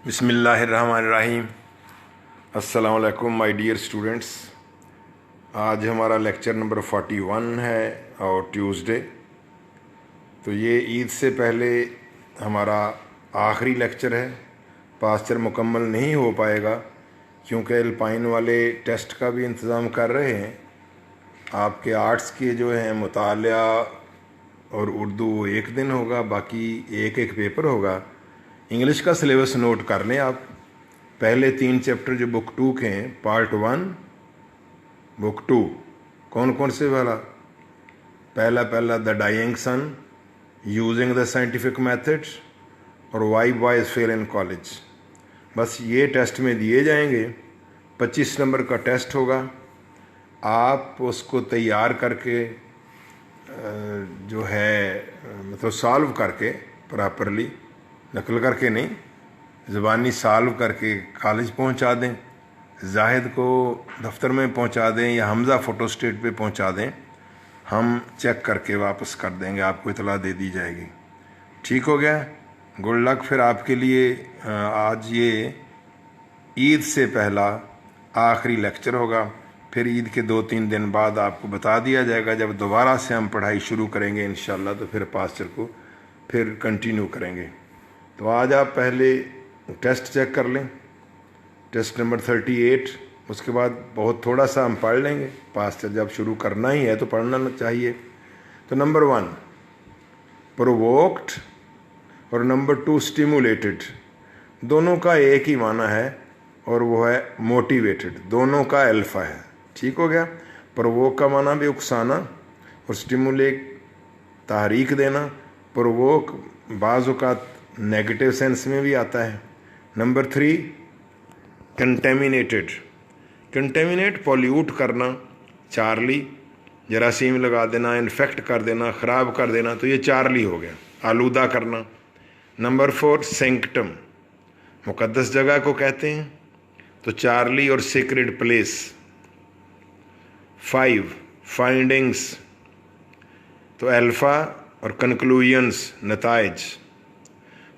बिस्मिल्लाहिर्रहमानिर्रहीम। अस्सलाम वालेकुम माय डियर स्टूडेंट्स। आज हमारा लेक्चर नंबर 41 है और ट्यूसडे। तो ये ईद से पहले हमारा आखिरी लेक्चर है। पास्चर मुकम्मल नहीं हो पाएगा क्योंकि एल्पाइन वाले टेस्ट का भी इंतज़ाम कर रहे हैं। आपके आर्ट्स के जो हैं मुतालिया और उर्दू एक दिन होगा, बाकी एक एक पेपर होगा। इंग्लिश का सिलेबस नोट कर लें आप। पहले 3 चैप्टर जो बुक 2 के हैं, पार्ट 1 बुक 2, कौन कौन से वाला? पहला the dying sun, using the scientific methods और why boys fail in college. बस ये टेस्ट में दिए जाएंगे। 25 नंबर का टेस्ट होगा। आप उसको तैयार करके जो है मतलब सॉल्व करके प्रॉपरली, नकल करके नहीं, ज़बानी सॉल्व करके कॉलेज पहुंचा दें। जाहिद को दफ्तर में पहुंचा दें या हमज़ा फ़ोटो स्टेट पे पहुंचा दें। हम चेक करके वापस कर देंगे, आपको इतला दे दी जाएगी। ठीक हो गया? Good luck. फिर आपके लिए आज ये ईद से पहला आखिरी लेक्चर होगा। फिर ईद के 2-3 दिन बाद आपको बता दिया जाएगा। जब दोबारा से हम पढ़ाई शुरू करेंगे इंशाल्लाह, तो फिर पास्चर को फिर कंटिन्यू करेंगे। तो आज आप पहले टेस्ट चेक कर लें, टेस्ट नंबर 38। उसके बाद बहुत थोड़ा सा हम पढ़ लेंगे। पास्चर जब शुरू करना ही है तो पढ़ना चाहिए। तो नंबर 1 प्रोवोक्ड और नंबर 2 स्टिमुलेटेड, दोनों का एक ही माना है और वो है मोटिवेटेड। दोनों का अल्फा है। ठीक हो गया? प्रोवोक का माना भी उकसाना और स्टिमुलेट तहरीक देना। प्रोवोक बाज़ औक़ात नेगेटिव सेंस में भी आता है। नंबर 3 कंटेमिनेटेड, कंटेमिनेट पॉल्यूट करना, चार्ली जरासीम लगा देना, इन्फेक्ट कर देना, ख़राब कर देना, तो ये चार्ली हो गया, आलूदा करना। नंबर 4 सेंक्टम, मुक़द्दस जगह को कहते हैं, तो चार्ली और सीक्रेट प्लेस। 5 फाइंडिंग्स, तो अल्फ़ा और कंक्लूजन्स, नताइज।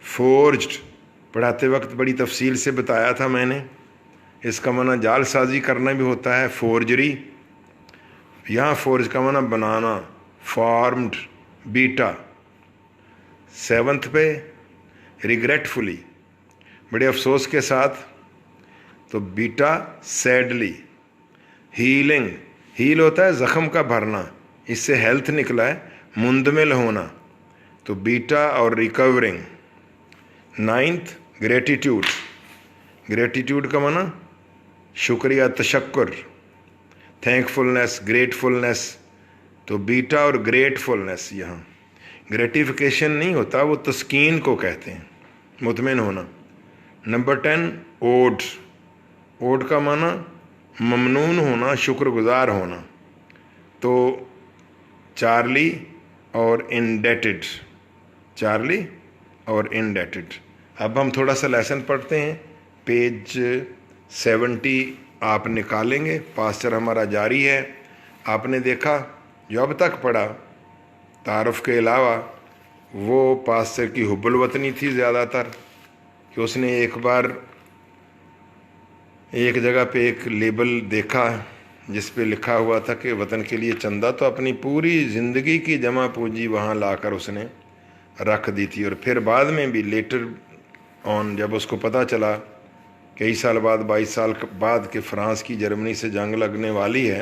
फोर्ज्ड, पढ़ाते वक्त बड़ी तफसील से बताया था मैंने, इसका माना जालसाजी करना भी होता है, फोर्जरी। यहाँ फोर्ज का माना बनाना, फॉर्म्ड, बीटा। 7th पे रिग्रेटफुली, बड़े अफसोस के साथ, तो बीटा सैडली। हीलिंग, हील होता है ज़ख़म का भरना, इससे हेल्थ निकला है, मुंदमिल होना, तो बीटा और रिकवरिंग। 9th ग्रेटिट्यूड, ग्रेटिट्यूड का माना शुक्रिया, तशक्कुर, थैंकफुलनेस, ग्रेटफुलनेस, तो बीटा और ग्रेटफुलनेस। यहाँ ग्रेटिफिकेशन नहीं होता, वो तस्कीन को कहते हैं, मुतमिन होना। नंबर 10 ओड, ओड का माना ममनून होना, शुक्रगुजार होना, तो चार्ली और इंडेटेड, चार्ली और इंडेटेड। अब हम थोड़ा सा लेसन पढ़ते हैं। पेज 70 आप निकालेंगे। पास्चर हमारा जारी है। आपने देखा जो अब तक पढ़ा, तारुफ के अलावा वो पास्चर की हुब्बुल वतनी थी ज़्यादातर, कि उसने एक बार एक जगह पे एक लेबल देखा जिस पे लिखा हुआ था कि वतन के लिए चंदा, तो अपनी पूरी ज़िंदगी की जमा पूंजी वहाँ लाकर उसने रख दी थी। और फिर बाद में भी लेटर ऑन, जब उसको पता चला कई साल बाद, 22 साल बाद, कि फ़्रांस की जर्मनी से जंग लगने वाली है,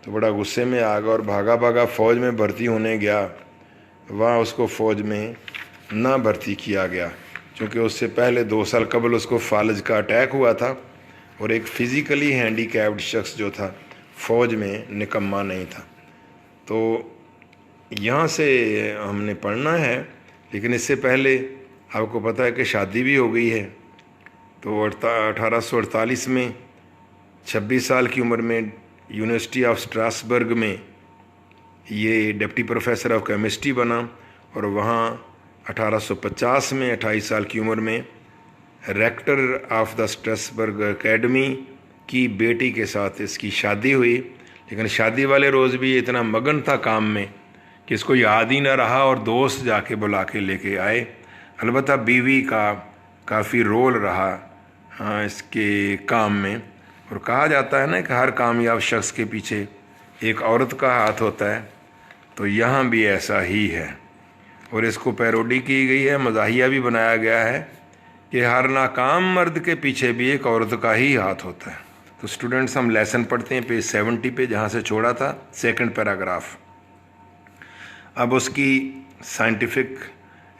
तो बड़ा गुस्से में आ गया और भागा भागा फ़ौज में भर्ती होने गया। वहाँ उसको फ़ौज में ना भर्ती किया गया क्योंकि उससे पहले 2 साल कबल उसको फालज का अटैक हुआ था और एक फ़िज़िकली हैंडीकैप्ड शख्स जो था फ़ौज में निकम्मा नहीं था। तो यहाँ से हमने पढ़ना है, लेकिन इससे पहले आपको पता है कि शादी भी हो गई है। तो 1848 में 26 साल की उम्र में यूनिवर्सिटी ऑफ स्ट्रासबर्ग में ये डिप्टी प्रोफेसर ऑफ केमिस्ट्री बना और वहाँ 1850 में 28 साल की उम्र में rector of the Strasbourg academy की बेटी के साथ इसकी शादी हुई। लेकिन शादी वाले रोज़ भी इतना मगन था काम में कि इसको याद ही ना रहा और दोस्त जाके बुला के लेके आए। अलबत्ता बीवी का काफ़ी रोल रहा इसके काम में। और कहा जाता है ना कि हर कामयाब शख्स के पीछे एक औरत का हाथ होता है, तो यहाँ भी ऐसा ही है। और इसको पैरोडी की गई है, मज़ाहिया भी बनाया गया है कि हर नाकाम मर्द के पीछे भी एक औरत का ही हाथ होता है। तो स्टूडेंट्स, हम लेसन पढ़ते हैं पेज 70 पे, जहाँ से छोड़ा था, सेकंड पैराग्राफ। अब उसकी साइंटिफिक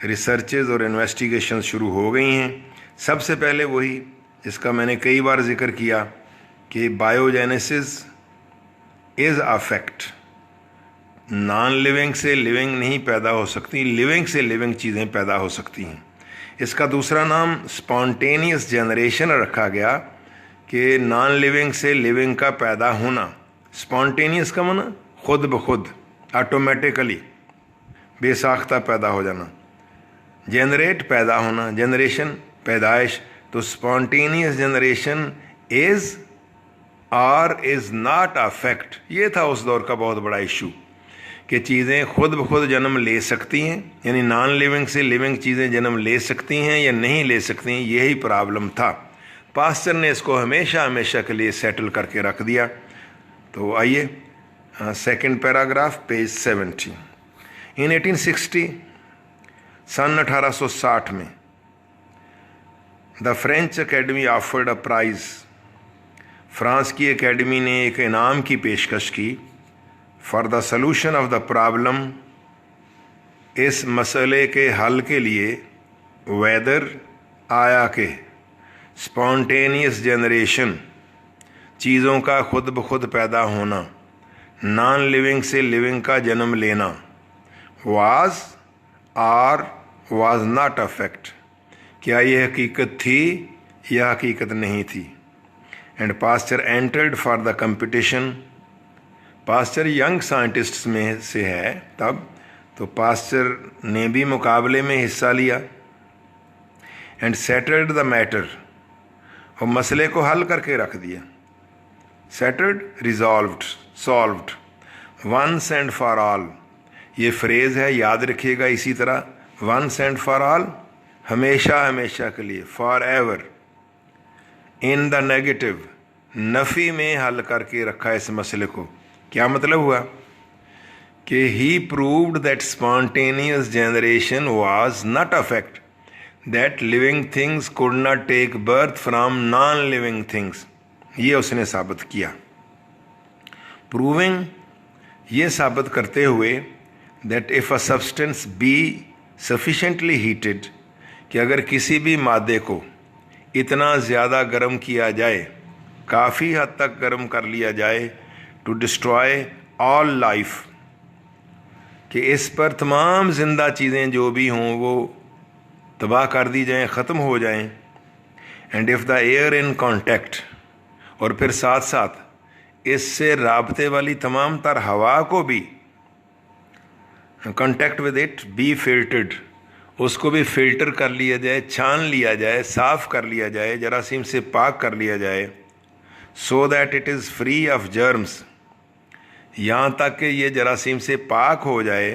रिसर्चेज और इन्वेस्टिगेशन शुरू हो गई हैं। सबसे पहले वही जिसका मैंने कई बार जिक्र किया कि biogenesis is a fact. Non living से लिविंग नहीं पैदा हो सकती, लिविंग से लिविंग चीज़ें पैदा हो सकती हैं। इसका दूसरा नाम स्पॉन्टेनियस जनरेशन रखा गया कि नॉन लिविंग से लिविंग का पैदा होना। स्पॉन्टेनियस का माना खुद ब खुद, ऑटोमेटिकली, बेसाख्ता पैदा हो जाना। जनरेट पैदा होना, जनरेशन पैदाइश। तो स्पॉन्टेनियस जनरेशन इज़ और इज़ नॉट अ फैक्ट। ये था उस दौर का बहुत बड़ा इशू कि चीज़ें खुद ब खुद जन्म ले सकती हैं, यानी नॉन लिविंग से लिविंग चीज़ें जन्म ले सकती हैं या नहीं ले सकती हैं, यही प्रॉब्लम था। पास्टर ने इसको हमेशा हमेशा के लिए सेटल करके रख दिया। तो आइए, सेकंड पैराग्राफ, पेज 70। इन 1860, सन 1860 में, the French academy offered a price. France की एकेडमी ने एक इनाम की पेशकश की for the solution of the problem, इस मसले के हल के लिए, वेदर आया के स्पॉन्टेनियस जनरेशन, चीज़ों का खुद ब खुद पैदा होना, नॉन लिविंग से लिविंग का जन्म लेना, वाज और वाज नॉट अ फैक्ट, क्या ये हकीकत थी या हकीकत नहीं थी। And pastor entered for the competition. Pastor young scientists में से है तब, तो पास्टर ने भी मुकाबले में हिस्सा लिया। एंड सेटल्ड द मैटर, और मसले को हल करके रख दिया। Settled, resolved, solved, once and for all. ये फ्रेज़ है, याद रखिएगा इसी तरह, वंस एंड फॉर ऑल, हमेशा हमेशा के लिए, for ever. In the negative, नफ़ी में हल करके रखा इस मसले को। क्या मतलब हुआ कि he proved that spontaneous generation was not a fact, that living things could not take birth from non living things. ये उसने साबित किया। प्रूविंग, ये साबित करते हुए that if a substance be sufficiently heated, कि अगर किसी भी मादे को इतना ज़्यादा गर्म किया जाए, काफ़ी हद तक गर्म कर लिया जाए, टू डिस्ट्रॉय ऑल लाइफ, कि इस पर तमाम जिंदा चीज़ें जो भी हों वो तबाह कर दी जाएं, ख़त्म हो जाएं। And if the air in contact, और फिर साथ साथ इससे राबते वाली तमाम तर हवा को भी, contact with it be filtered, उसको भी फिल्टर कर लिया जाए, छान लिया जाए, साफ़ कर लिया जाए, जरासीम से पाक कर लिया जाए, so that it is free of germs, यहाँ तक कि ये जरासीम से पाक हो जाए।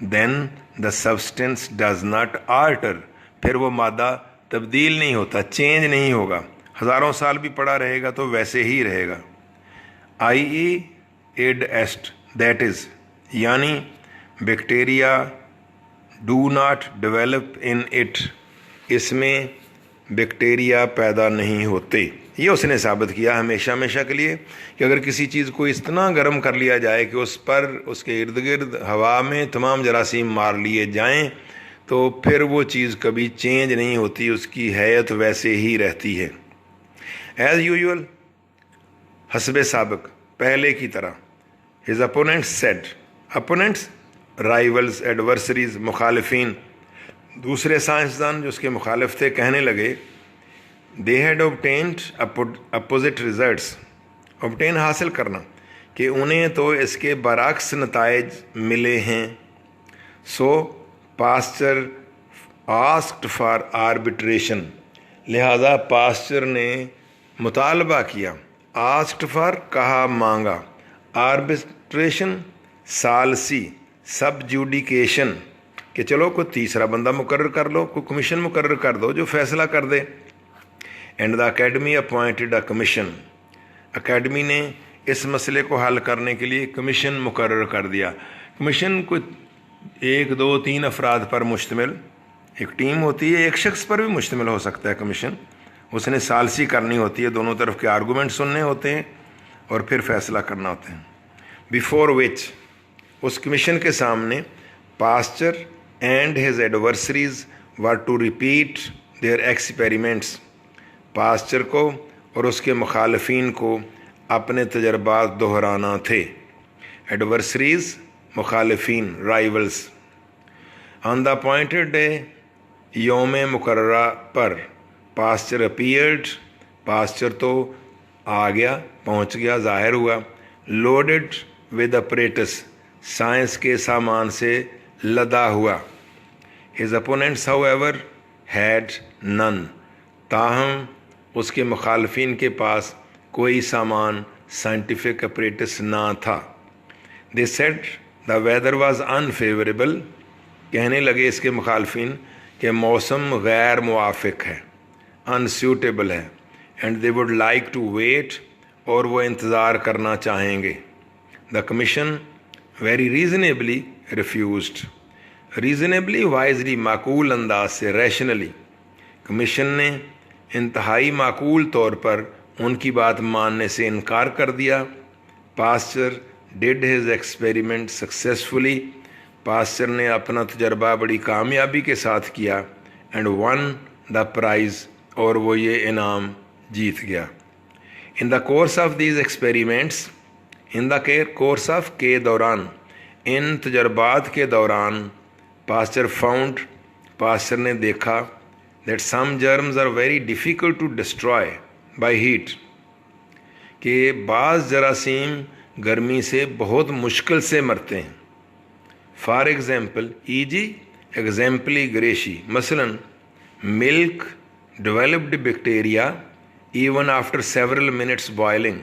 Then the substance does not alter, फिर वो मादा तब्दील नहीं होता, चेंज नहीं होगा, हज़ारों साल भी पड़ा रहेगा तो वैसे ही रहेगा। i.e. id est, that is, यानी bacteria do not develop in it, इसमें बैक्टीरिया पैदा नहीं होते। ये उसने साबित किया हमेशा हमेशा के लिए कि अगर किसी चीज़ को इतना गर्म कर लिया जाए कि उस पर, उसके इर्द गिर्द हवा में तमाम जरासीम मार लिए जाएं, तो फिर वो चीज़ कभी चेंज नहीं होती, उसकी हैयत वैसे ही रहती है। एज़ यूजुअल, हस्बे साबिक, पहले की तरह। His opponents said, opponents rivals, adversaries, मुखालिफिन, दूसरे साइंसदान जो उसके मुखालिफ थे, कहने लगे they had obtained opposite results. Obtain हासिल करना, कि उन्हें तो इसके बरअक्स नताइज मिले हैं। सो पास्चर आस्क्ड फॉर आर्बिट्रेशन, लिहाजा पास्चर ने मुतालबा किया, आस्क्ड फॉर कहा, मांगा, आर्बिट्रेशन सालसी, सबजुडिकेशन, कि चलो कोई तीसरा बंदा मुकर्रर कर लो, कोई कमीशन मुकर्रर कर दो जो फैसला कर दे। And the academy appointed a commission, academy ने इस मसले को हल करने के लिए कमीशन मुकर्रर कर दिया। कमीशन कोई 1, 2, 3 अफराद पर मुश्तमिल एक टीम होती है, एक शख्स पर भी मुश्तमिल हो सकता है कमीशन। उसने सालसी करनी होती है, दोनों तरफ के आर्गूमेंट सुनने होते हैं और फिर फैसला करना होता है। बिफोर विच, उस कमीशन के सामने Pasteur and his adversaries were to repeat their experiments, Pasteur को और उसके मुखालफीन को अपने तजर्बात दोहराना थे। एडवर्सरीज मुखालफीन, rivals. On the appointed day, योम मुकर्ररा पर, पास्चर अपीयर्ड, पास्चर तो आ गया, पहुंच गया, ज़ाहिर हुआ। लोडेड विद अपरेटस, साइंस के सामान से लदा हुआ। His opponents however had none, ताहम उसके मुखालफिन के पास कोई सामान साइंटिफिक अपरेटस ना था। They said the weather was unfavourable, कहने लगे इसके मुखालफिन कि मौसम गैर मुआफ़िक है, अनसूटेबल है। And they would like to wait, और वो इंतज़ार करना चाहेंगे। The commission very reasonably refused, reasonably wisely, माकूल अंदाज से, रैशनली। कमीशन ने इंतहाई माकूल तौर पर उनकी बात मानने से इनकार कर दिया। Pasteur did his experiment successfully, Pasteur ने अपना तजर्बा बड़ी कामयाबी के साथ किया। एंड वन द प्राइज़, और वो ये इनाम जीत गया। In the course of these experiments, in the course of के दौरान, इन तजर्बात के दौरान, पास्चर फाउंड, पास्चर ने देखा that some germs are very difficult to destroy by heat, कि बाज़ जरासीम गर्मी से बहुत मुश्किल से मरते हैं। फॉर एग्ज़ाम्पल, ईजी एग्जाम्पली ग्रेशी, मसलन milk developed bacteria even after several minutes boiling,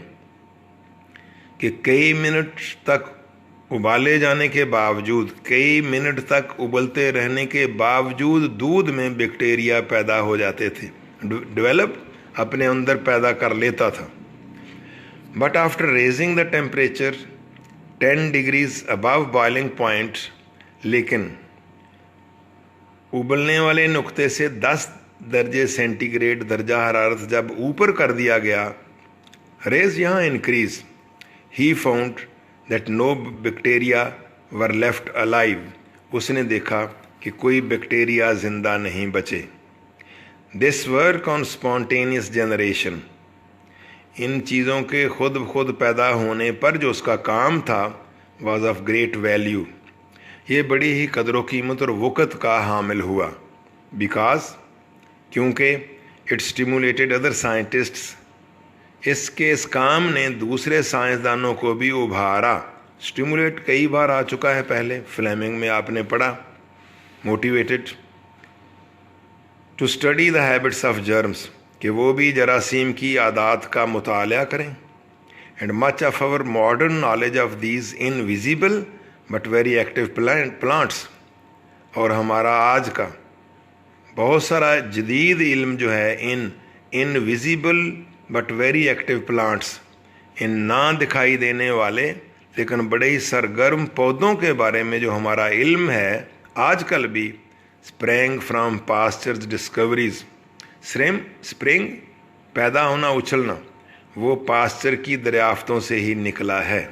कि कई मिनट तक उबाले जाने के बावजूद, कई मिनट तक उबलते रहने के बावजूद दूध में बैक्टीरिया पैदा हो जाते थे। डेवलप अपने अंदर पैदा कर लेता था। But after raising the temperature 10 degrees above boiling point, लेकिन उबलने वाले नुक्ते से 10 दर्जे सेंटीग्रेड दर्जा हरारत जब ऊपर कर दिया गया, रेज यहाँ increase, he found that no bacteria were left alive, उसने देखा कि कोई बैक्टीरिया जिंदा नहीं बचे। This work on spontaneous generation, इन चीज़ों के खुद पैदा होने पर जो उसका काम था, वाज ऑफ ग्रेट वैल्यू, ये बड़ी ही कदर कीमत और वक़्त का हामिल हुआ। बिकॉज, क्योंकि इट स्टिमुलेटेड अदर साइंटिस्ट्स, इसके इस काम ने दूसरे साइंसदानों को भी उभारा। स्टिमुलेट कई बार आ चुका है पहले, फ्लेमिंग में आपने पढ़ा। Motivated to study the habits of germs, कि वो भी जरासीम की आदात का मुताला करें। And much of our modern knowledge of these invisible but very active plants, और हमारा आज का बहुत सारा जदीद इल्म जो है in invisible but very active plants, इन ना दिखाई देने वाले लेकिन बड़े ही सरगर्म पौधों के बारे में जो हमारा इल्म है आजकल भी, sprang from pastures discoveries, spring पैदा होना, उछलना, वो पास्चर की दरियाफ्तों से ही निकला है।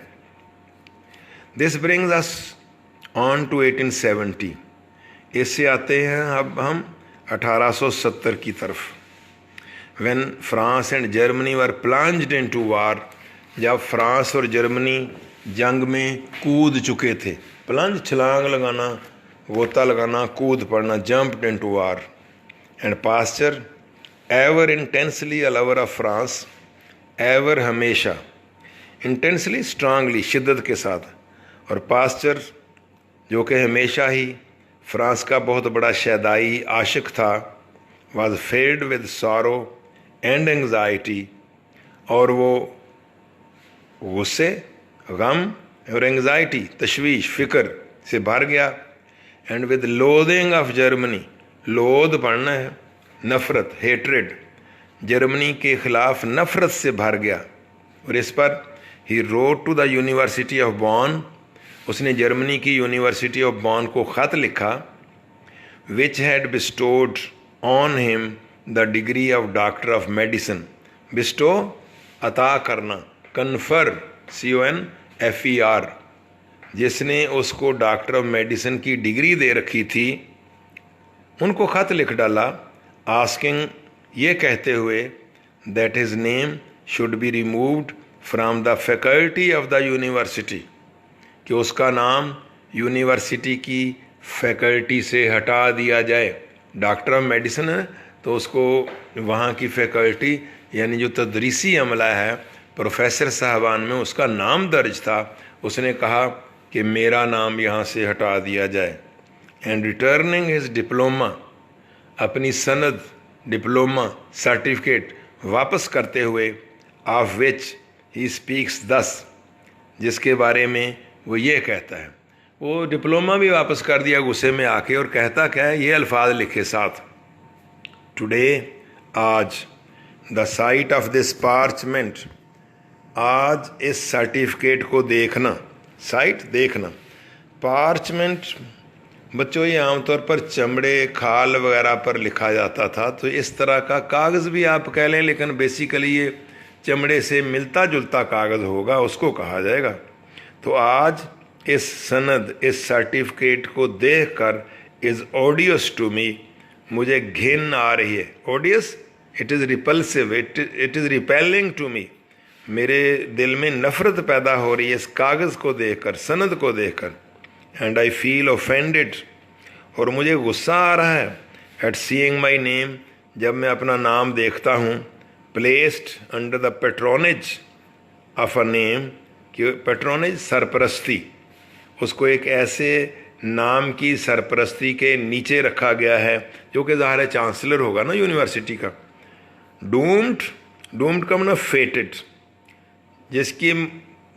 This brings us on to 1870, इससे आते हैं अब हम 1870 की तरफ। When France and Germany were plunged into war, जब फ्रांस और जर्मनी जंग में कूद चुके थे। प्लंज, छलांग लगाना, गोता लगाना, कूद पड़ना, jumped into war. And Pasteur ever intensely a lover of France, ever हमेशा, इंटेंसली स्ट्रांगली शिद्दत के साथ, और पास्चर जो कि हमेशा ही फ्रांस का बहुत बड़ा शैदाई आशिक था, was failed with sorrow and anxiety, और वो गुस्से, गम और एंग्जाइटी, तशवीश, फ़िक्र से भर गया। And with loathing of Germany, loath पढ़ना है, नफ़रत, हेट्रेड, जर्मनी के ख़िलाफ़ नफ़रत से भर गया। और इस पर he wrote to the university of Bonn, उसने जर्मनी की यूनिवर्सिटी ऑफ बॉन को ख़त लिखा, which had bestowed on him the degree of doctor of medicine. Bestow अता करना, कन्फर CONFER, जिसने उसको डॉक्टर ऑफ मेडिसिन की डिग्री दे रखी थी, उनको ख़त लिख डाला आस्किंग, ये कहते हुए that his name should be removed from the faculty of the university, कि उसका नाम यूनिवर्सिटी की फैकल्टी से हटा दिया जाए। डॉक्टर ऑफ मेडिसिन है तो उसको वहाँ की फैकल्टी यानी जो तदरीसी अमला है, प्रोफेसर साहबान में उसका नाम दर्ज था, उसने कहा कि मेरा नाम यहाँ से हटा दिया जाए। एंड रिटर्निंग हिज डिप्लोमा, अपनी सनद, डिप्लोमा, सर्टिफिकेट वापस करते हुए, ऑफ विच ही स्पीक्स दस, जिसके बारे में वो ये कहता है, वो डिप्लोमा भी वापस कर दिया गुस्से में आके, और कहता क्या है, ये अल्फाज लिखे साथ, टुडे, आज, the site of this parchment, आज इस सर्टिफिकेट को देखना, साइट देखना, पार्चमेंट बच्चों ये आमतौर पर चमड़े, खाल वगैरह पर लिखा जाता था, तो इस तरह का कागज़ भी आप कह लें, लेकिन बेसिकली ये चमड़े से मिलता जुलता कागज़ होगा, उसको कहा जाएगा। तो आज इस सनद, इस सर्टिफिकेट को देखकर, इज़ ओडियस टू मी, मुझे घिन आ रही है। Odious, it is repulsive, it is repelling to me, मेरे दिल में नफ़रत पैदा हो रही है इस कागज़ को देखकर, सनद को देखकर। एंड आई फील ऑफेंडेड, और मुझे गुस्सा आ रहा है, एट सीइंग माई नेम, जब मैं अपना नाम देखता हूँ, placed under the patronage of a name, कि पेट्रोनेज सरपरस्ती, उसको एक ऐसे नाम की सरपरस्ती के नीचे रखा गया है जो कि ज़ाहिर है चांसलर होगा ना यूनिवर्सिटी का। डूम्ड, डूम्ड का मतलब फेटेड, जिसकी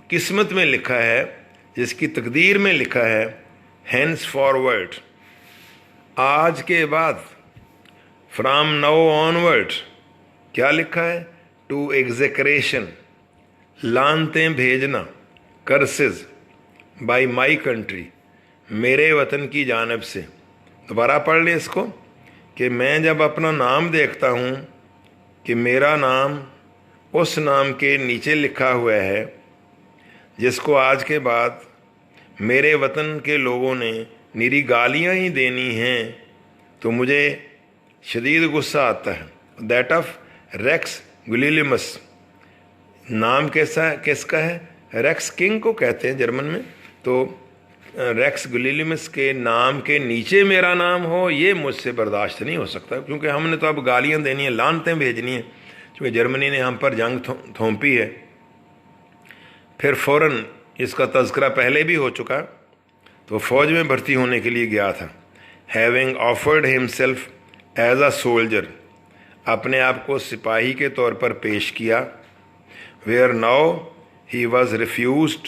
किस्मत में लिखा है, जिसकी तकदीर में लिखा है, हैंस फॉरवर्ड, आज के बाद, फ्राम नाउ ऑनवर्ड, क्या लिखा है, टू एग्जेक्रेशन, लानतें भेजना, कर्सेस, बाई माई कंट्री, मेरे वतन की जानिब से। दोबारा पढ़ लें इसको, कि मैं जब अपना नाम देखता हूँ कि मेरा नाम उस नाम के नीचे लिखा हुआ है जिसको आज के बाद मेरे वतन के लोगों ने निरी गालियाँ ही देनी हैं, तो मुझे शदीद गुस्सा आता है। दैट ऑफ रेक्स गुलिलिमस, नाम कैसा किसका है, रेक्स किंग को कहते हैं जर्मन में, तो रेक्स गुलिलिमस के नाम के नीचे मेरा नाम हो, ये मुझसे बर्दाश्त नहीं हो सकता, क्योंकि हमने तो अब गालियाँ देनी है, लानतें भेजनी है, क्योंकि जर्मनी ने हम पर जंग थोपी है। फिर फ़ौरन, इसका तज़किरा पहले भी हो चुका, तो फ़ौज में भर्ती होने के लिए गया था। Having offered himself as a soldier, अपने आप को सिपाही के तौर पर पेश किया। Where now he was refused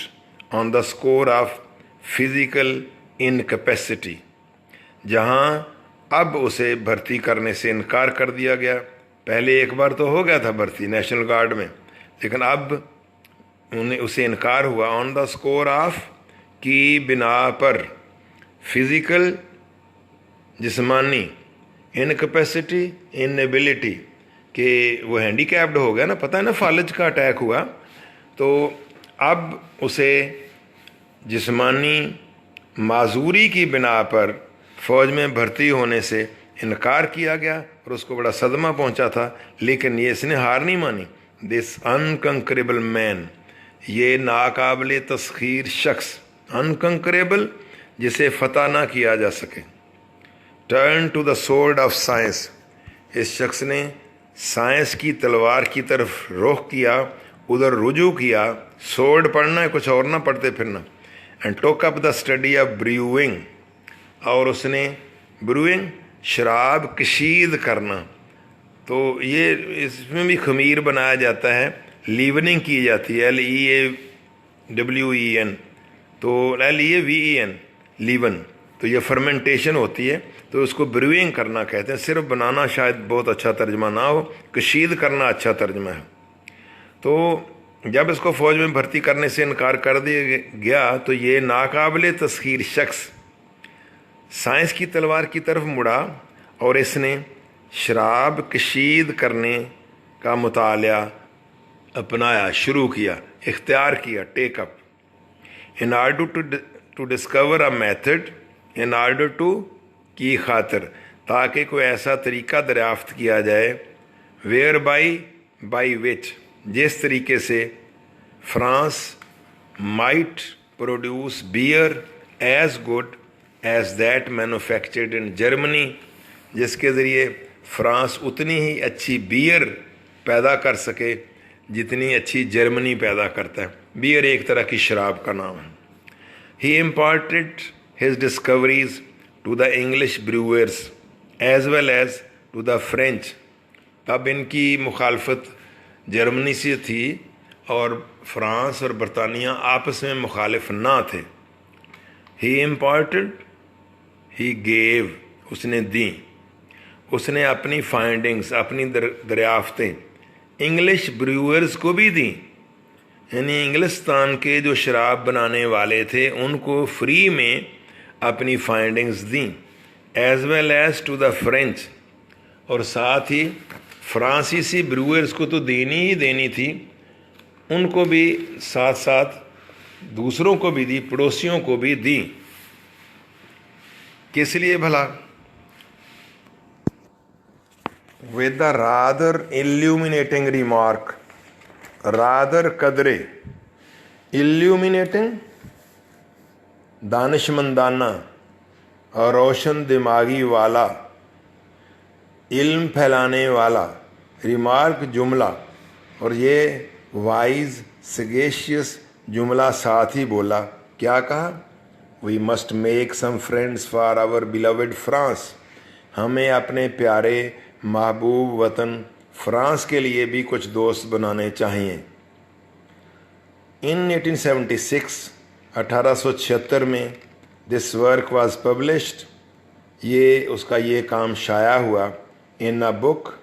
on the score of physical incapacity, जहाँ अब उसे भर्ती करने से इनकार कर दिया गया। पहले एक बार तो हो गया था भर्ती नेशनल गार्ड में, लेकिन अब उसे इनकार हुआ। ऑन द स्कोर ऑफ, की बिना पर, फिज़िकल जिस्मानी, इनकैपेसिटी इनएबिलिटी, कि वो हैंडीकैप्ड हो गया ना, पता है ना फालज का अटैक हुआ, तो अब उसे जिस्मानी माजूरी की बिना पर फ़ौज में भर्ती होने से इनकार किया गया और उसको बड़ा सदमा पहुंचा था। लेकिन ये इसने हार नहीं मानी। दिस अनकंकरेबल मैन, ये नाकाबिल तस्खीर शख्स, अनकंकरेबल, जिसे फतह ना किया जा सके। Turn to the sword of science, इस शख्स ने साइंस की तलवार की तरफ रुख किया, उधर रुजू किया। सोर्ड पढ़ना है, कुछ और ना पढ़ते फिरना। And took up the study of brewing, और उसने ब्रूइंग शराब कशीद करना, तो ये इसमें भी खमीर बनाया जाता है, लीवनिंग की जाती है, LEAWEN, तो LEAVEN, लीवन, तो ये फर्मेंटेशन होती है, तो उसको ब्रूइंग करना कहते हैं। सिर्फ बनाना शायद बहुत अच्छा तर्जमा ना हो, कशीद करना अच्छा तर्जमा है। तो जब इसको फ़ौज में भर्ती करने से इनकार कर दिया गया तो ये नाकाबिल तस्खीर शख्स साइंस की तलवार की तरफ मुड़ा और इसने शराब कशीद करने का मुतालिया अपनाया, शुरू किया, इख्तियार किया, take up, in order to discover a method, in order to की खातिर, ताकि कोई ऐसा तरीका दरियाफ्त किया जाए, वेयर बाई विच, जिस तरीके से France might produce beer as good as that manufactured in Germany, जिसके ज़रिए फ्रांस उतनी ही अच्छी बियर पैदा कर सके जितनी अच्छी जर्मनी पैदा करता है। बियर एक तरह की शराब का नाम है। He imparted his discoveries to the English brewers as well as to the French. तब इनकी मुखालफत जर्मनी से थी और फ्रांस और बरतानिया आपस में मुखालिफ ना थे। ही इम्पार्टेड, ही गेव, उसने दी, उसने अपनी फाइंडिंग्स, अपनी दरियाफ्तें इंग्लिश ब्रूअर्स को भी दी, यानी इंग्लिस्तान के जो शराब बनाने वाले थे उनको फ्री में अपनी फाइंडिंग्स दी, as well as to the French, और साथ ही फ्रांसीसी ब्रूअर्स को तो देनी ही देनी थी, उनको भी साथ साथ दूसरों को भी दी, पड़ोसियों को भी दी। किस लिए भला? With the rather illuminating remark, rather कदरे, इल्यूमिनेटिंग दानिशमंदाना और रोशन दिमागी वाला, इल्म फैलाने वाला, रिमार्क जुमला, और ये वाइज सगेशियस जुमला साथ ही बोला। क्या कहा? We must make some friends for our beloved France, हमें अपने प्यारे महबूब वतन फ्रांस के लिए भी कुछ दोस्त बनाने चाहिए। इन 1876 में दिस वर्क वाज पब्लिश्ड, ये उसका ये काम शाया हुआ, इन अ बुक,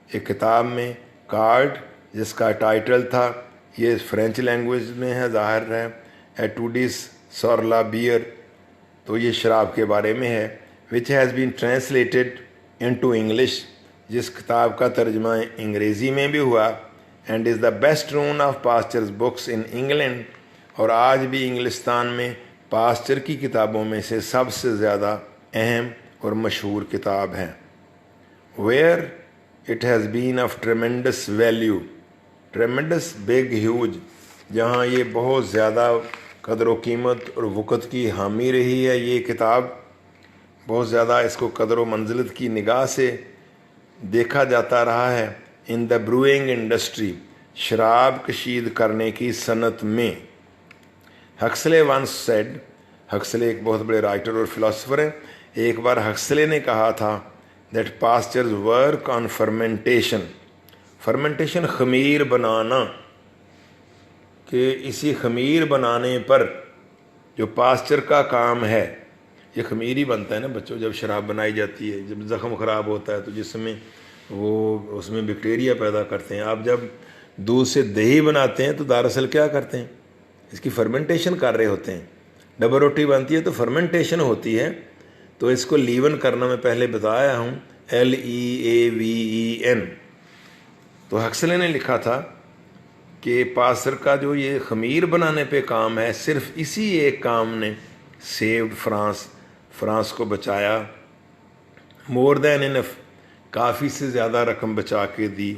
एक किताब में, कार्ड, जिसका टाइटल था, ये फ्रेंच लैंग्वेज में है ज़ाहिर है, एटूडिस सोरला बियर, तो ये शराब के बारे में है, which has been translated into English, जिस किताब का तर्जमा अंग्रेज़ी में भी हुआ, and is the best known of Pasteur's books in England, और आज भी इंग्लिस्तान में पास्चर की किताबों में से सबसे ज़्यादा अहम और मशहूर किताब है। Where it has been of tremendous value, tremendous big huge, जहाँ ये बहुत ज़्यादा कदर व कीमत और वक़्त की हामी रही है, ये किताब बहुत ज़्यादा इसको कदर व मंजिलत की निगाह से देखा जाता रहा है। इन द ब्रूइंग इंडस्ट्री, शराब कशीद करने की सनत में। हक्सले वंस सेड, हक्सले एक बहुत बड़े राइटर और फिलोसोफर हैं, एक बार हक्सले ने कहा था that pastures work on fermentation, fermentation खमीर बनाना, कि इसी खमीर बनाने पर जो पास्चर का काम है, ये खमीर ही बनता है ना बच्चों, जब शराब बनाई जाती है, जब ज़ख़म ख़राब होता है तो जिसमें वो उसमें बैक्टीरिया पैदा करते हैं। आप जब दूध से दही बनाते हैं तो दरअसल क्या करते हैं, इसकी फर्मेंटेशन कर रहे होते हैं। डबल रोटी बनती है तो फर्मेंटेशन होती है, तो इसको लीवन करना मैं पहले बताया हूँ, LEAVEN। तो हक्सले ने लिखा था कि पास्चर का जो ये खमीर बनाने पे काम है, सिर्फ इसी एक काम ने सेव्ड फ्रांस को बचाया, मोर देन इनफ, काफ़ी से ज़्यादा रकम बचा के दी,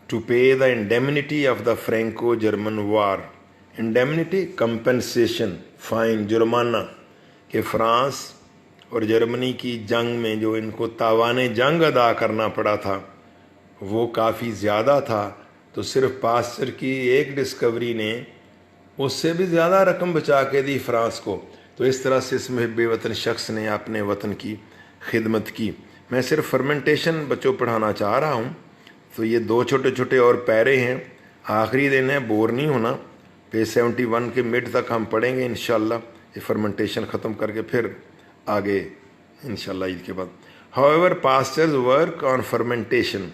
टू पे the indemnity of the Franco German war. Indemnity compensation, fine, जुर्माना, कि फ्रांस और जर्मनी की जंग में जो इनको तावाने जंग अदा करना पड़ा था वो काफ़ी ज़्यादा था, तो सिर्फ पास्चर की एक डिस्कवरी ने उससे भी ज़्यादा रकम बचा के दी फ्रांस को। तो इस तरह से इस मुहिब वतन शख्स ने अपने वतन की खिदमत की। मैं सिर्फ फर्मेंटेशन बच्चों पढ़ाना चाह रहा हूँ, तो ये दो छोटे छोटे और पैरे हैं, आखिरी दिन है, बोर नहीं होना, पेज 71 के मिड तक हम पढ़ेंगे इंशाल्लाह। ये फर्मेंटेशन ख़त्म करके फिर आगे इंशाल्लाह ईद के बाद। However Pasteur's work on fermentation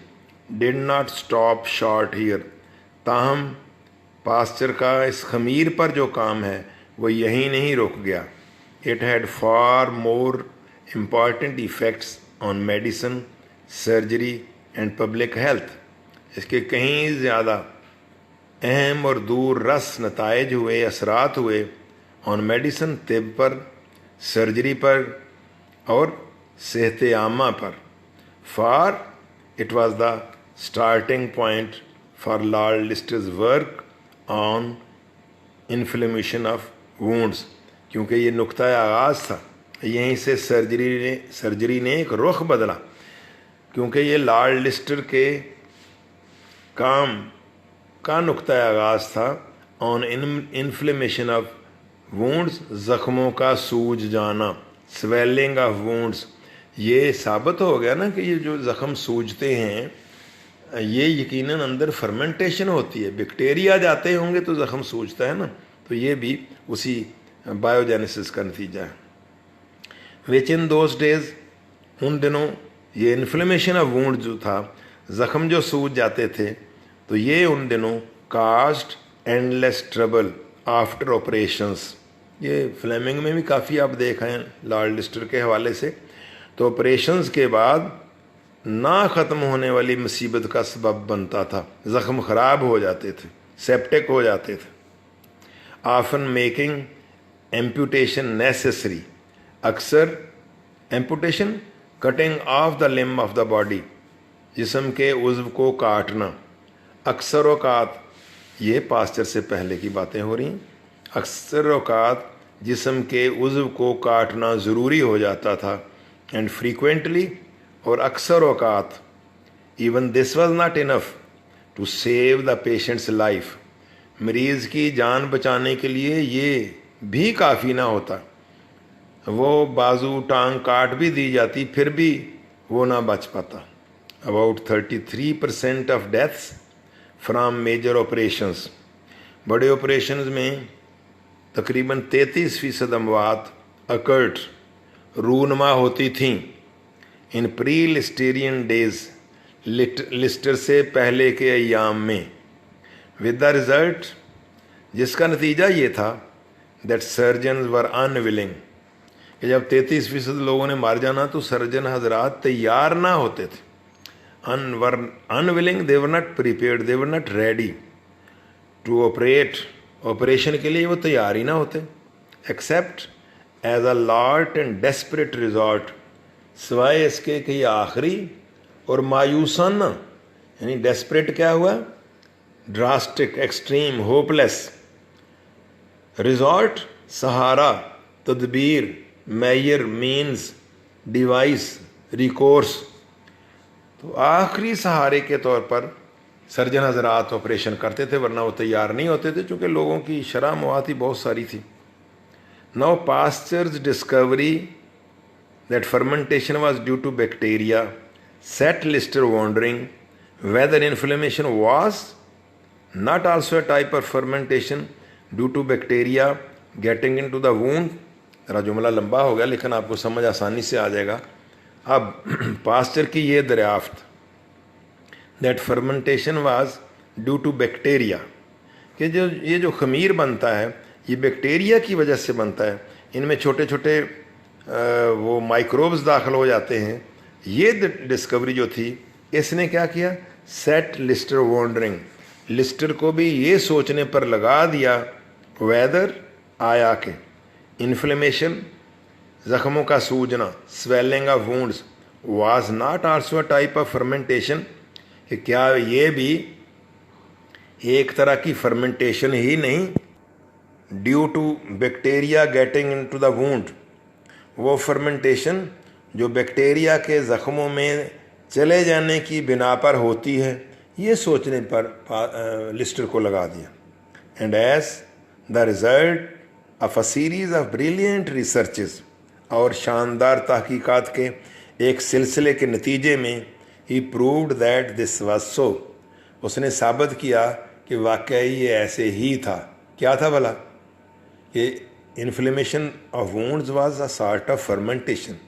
did not stop short here. ताहम पास्चर का इस खमीर पर जो काम है वो यहीं नहीं रुक गया। It had far more important effects on medicine, surgery and public health. इसके कहीं ज़्यादा अहम और दूर रस नताइज हुए, असरात हुए ऑन मेडिसन, तिब पर, सर्जरी पर और सेहत आमा पर। For it was the starting point for Lord Lister's work on inflammation of wounds, क्योंकि ये नुक्ता आगाज़ था। यहीं से सर्जरी ने एक रुख बदला, क्योंकि ये लॉर्ड लिस्टर के काम का नुक्ता आगाज़ था ऑन इन्फ्लेमेशन ऑफ वुंड्स, ज़ख्मों का सूज जाना, स्वेलिंग ऑफ वुंड्स। ये साबित हो गया ना कि ये जो ज़ख्म सूजते हैं ये यकीनन अंदर फर्मेंटेशन होती है। बैक्टीरिया जाते होंगे तो ज़ख्म सूजता है ना, तो ये भी उसी बायोजेनेसिस का नतीजा है। विच इन दोज डेज, उन दिनों ये इन्फ्लेमेशन ऑफ वुंड जो था, ज़ख्म जो सूज जाते थे, तो ये उन दिनों caused endless trouble after operations. ये फ्लेमिंग में भी काफ़ी आप देख हैं लॉर्ड लिस्टर के हवाले से। तो ऑपरेशंस के बाद ना ख़त्म होने वाली मुसीबत का सबब बनता था। ज़ख्म ख़राब हो जाते थे, सेप्टिक हो जाते थे। ऑफन मेकिंग एम्पुटेशन नेसेसरी, अक्सर amputation cutting of the limb of the body, जिस्म के उज़्व को काटना। अक्सर औक़ात, ये पास्चर से पहले की बातें हो रही हैं, अक्सर औक़ात जिस्म के उज़्व को काटना ज़रूरी हो जाता था। एंड फ्रीक्वेंटली, और अक्सर औक़ात, even this was not enough to save the patient's life. मरीज़ की जान बचाने के लिए ये भी काफ़ी ना होता। वो बाजू टांग काट भी दी जाती फिर भी वो ना बच पाता। About 33% of deaths from major operations, बड़े ऑपरेशंस में तकरीबन 33% अमवात अकर्ट, रूनमा होती थीं। In pre Listerian days, Lister से पहले के अयाम में। विद द रिज़ल्ट, जिसका नतीजा ये था दैट सर्जन वर अनविलिंग, कि जब 33% लोगों ने मार जाना तो सर्जन हजरात तैयार ना होते थे। Unwilling, they were not prepared, they were not ready to operate. Operation के लिए वो तैयार ही ना होते। Except as a last and desperate resort, सिवाय इसके कि आखिरी और मायूसाना, यानी डेस्परेट क्या हुआ, ड्रास्टिक, एक्सट्रीम, होपलेस। रिजॉर्ट, सहारा, तदबीर, मेयर, मीन्स, डिवाइस, रिकोर्स। तो आखिरी सहारे के तौर पर सर्जन हजरात ऑपरेशन करते थे, वरना वो तैयार नहीं होते थे, चूँकि लोगों की शरह मुआत ही बहुत सारी थी। Now pastures discovery that fermentation was due to bacteria set Lister wondering whether inflammation was not also a type of fermentation due to bacteria getting into the wound। जरा जुमला लंबा हो गया लेकिन आपको समझ आसानी से आ जाएगा। अब पास्चर की ये दरियाफ्त that fermentation was due to bacteria, कि जो खमीर बनता है ये बैक्टीरिया की वजह से बनता है। इनमें छोटे छोटे वो माइक्रोब्स दाखिल हो जाते हैं। ये डिस्कवरी जो थी, इसने क्या किया, सेट लिस्टर वॉन्डरिंग, लिस्टर को भी ये सोचने पर लगा दिया वेदर आया के इन्फ्लेमेशन, ज़ख्मों का सूजना, swelling of wounds, was not also a type of fermentation, कि क्या ये भी एक तरह की फर्मेंटेशन ही नहीं, due to bacteria getting into the wound, वो फर्मेंटेशन जो बैक्टीरिया के ज़ख्मों में चले जाने की बिना पर होती है, ये सोचने पर लिस्टर को लगा दिया। And as the result of a series of brilliant researches, और शानदार तहकीकात के एक सिलसिले के नतीजे में, he proved that this was so, उसने साबित किया कि वाकई ये ऐसे ही था। क्या था भला, कि Inflammation of wounds was a sort of fermentation.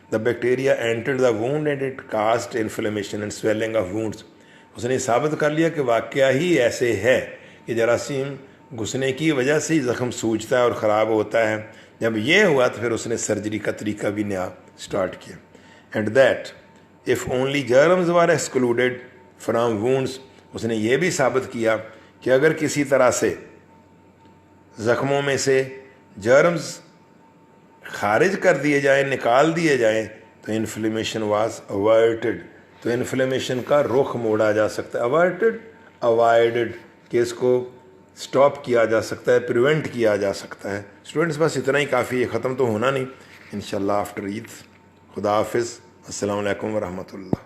The bacteria entered the wound and it caused inflammation and swelling of wounds. उसने साबित कर लिया कि वाकया ही ऐसे है कि जरासीम घुसने की वजह से ही ज़ख्म सूजता है और ख़राब होता है. जब ये हुआ तो फिर उसने सर्जरी का तरीका भी नया स्टार्ट किया. And that if only germs were excluded from wounds, उसने ये भी साबित किया कि अगर किसी तरह से ज़ख्मों में से जर्म्स खारिज कर दिए जाएं, निकाल दिए जाएं, तो इन्फ्लेमेशन वाज अवर्टेड. तो इन्फ्लेमेशन का रुख मोड़ा जा सकता है. अवर्टेड, अवॉइडेड, कि इसको स्टॉप किया जा सकता है, प्रिवेंट किया जा सकता है. स्टूडेंट्स बस इतना ही काफ़ी है, ख़त्म तो होना नहीं. इंशाल्लाह आफ्टर ईद. खुदा हाफिज़. अस्सलाम वालेकुम व रहमतुल्लाह.